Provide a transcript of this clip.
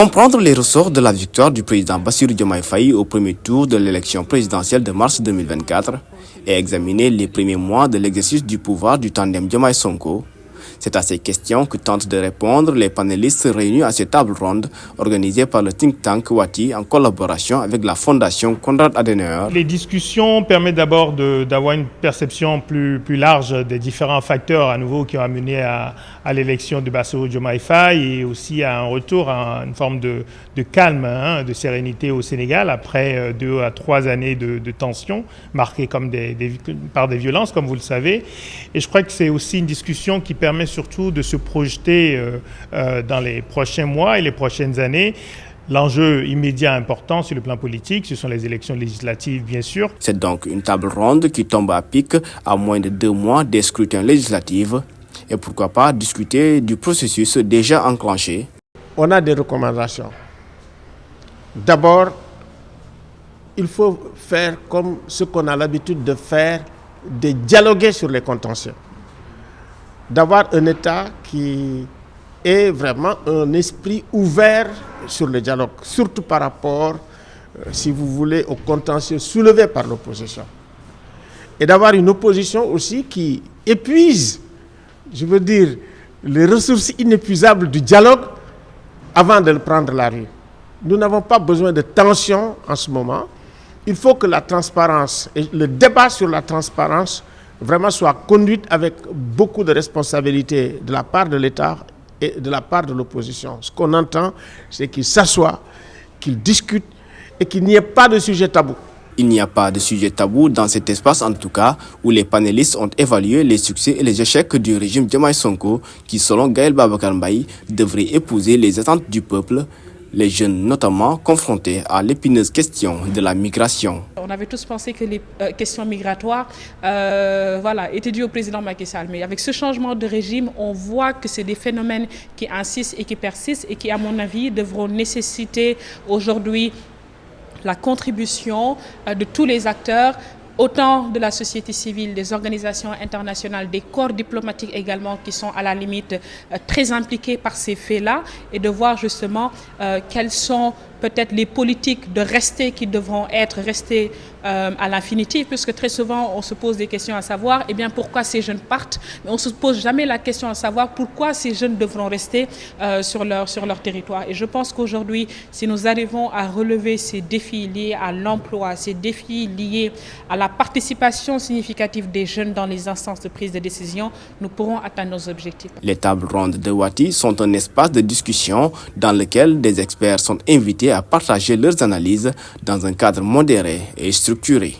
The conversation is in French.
Comprendre les ressorts de la victoire du président Bassirou Diomaye Faye au premier tour de l'élection présidentielle de mars 2024 et examiner les premiers mois de l'exercice du pouvoir du tandem Diomaye-Sonko. C'est à ces questions que tentent de répondre les panélistes réunis à cette table ronde organisée par le think tank Wati en collaboration avec la fondation Konrad Adenauer. Les discussions permettent d'abord d'avoir une perception plus large des différents facteurs à nouveau qui ont amené à l'élection de Bassirou Diomaye Faye et aussi à un retour à une forme de calme, de sérénité au Sénégal après 2 à 3 années de tensions marquées comme par des violences, comme vous le savez. Et je crois que c'est aussi une discussion qui permet surtout de se projeter dans les prochains mois et les prochaines années. L'enjeu immédiat important sur le plan politique, ce sont les élections législatives, bien sûr. C'est donc une table ronde qui tombe à pic à moins de 2 mois des scrutins législatifs. Et pourquoi pas discuter du processus déjà enclenché. On a des recommandations. D'abord, il faut faire comme ce qu'on a l'habitude de faire, de dialoguer sur les contentieux. D'avoir un État qui ait vraiment un esprit ouvert sur le dialogue, surtout par rapport, si vous voulez, aux contentieux soulevés par l'opposition. Et d'avoir une opposition aussi qui épuise, je veux dire, les ressources inépuisables du dialogue avant de prendre la rue. Nous n'avons pas besoin de tension en ce moment. Il faut que la transparence et le débat sur la transparence vraiment soit conduite avec beaucoup de responsabilité de la part de l'État et de la part de l'opposition. Ce qu'on entend, c'est qu'ils s'assoient, qu'ils discutent et qu'il n'y ait pas de sujet tabou. Il n'y a pas de sujet tabou dans cet espace en tout cas où les panélistes ont évalué les succès et les échecs du régime Diomaye-Sonko qui, selon Gaël Babacar Mbaye, devrait épouser les attentes du peuple, les jeunes notamment confrontés à l'épineuse question de la migration. On avait tous pensé que les questions migratoires étaient dues au président Macky Sall. Mais avec ce changement de régime, on voit que c'est des phénomènes qui insistent et qui persistent et qui, à mon avis, devront nécessiter aujourd'hui la contribution de tous les acteurs, autant de la société civile, des organisations internationales, des corps diplomatiques également qui sont à la limite très impliqués par ces faits-là et de voir justement quelles sont peut-être les politiques de rester qui devront être restées à l'infinitif, puisque très souvent on se pose des questions à savoir pourquoi ces jeunes partent, mais on ne se pose jamais la question à savoir pourquoi ces jeunes devront rester sur leur territoire. Et je pense qu'aujourd'hui, si nous arrivons à relever ces défis liés à l'emploi, ces défis liés à la participation significative des jeunes dans les instances de prise de décision, nous pourrons atteindre nos objectifs. Les tables rondes de Wati sont un espace de discussion dans lequel des experts sont invités à partager leurs analyses dans un cadre modéré et structuré.